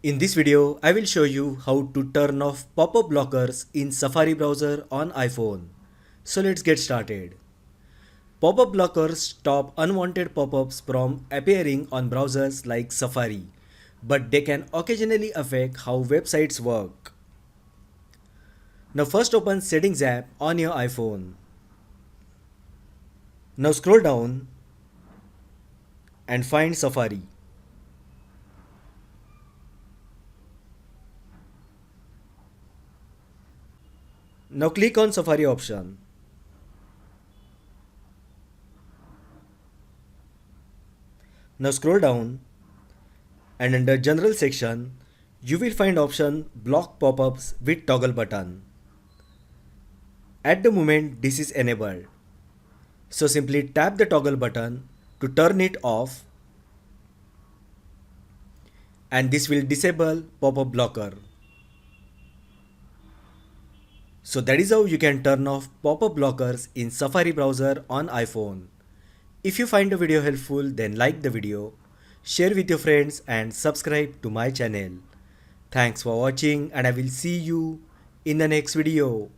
In this video, I will show you how to turn off pop-up blockers in Safari browser on iPhone. So let's get started. Pop-up blockers stop unwanted pop-ups from appearing on browsers like Safari, but they can occasionally affect how websites work. Now first open Settings app on your iPhone. Now scroll down and find Safari. Now click on Safari option. Now scroll down and under General section, you will find option Block Pop-ups with toggle button. At the moment this is enabled. So simply tap the toggle button to turn it off and this will disable pop-up blocker. So that is how you can turn off pop-up blockers in Safari browser on iPhone. If you find the video helpful, then like the video, share with your friends and subscribe to my channel. Thanks for watching and I will see you in the next video.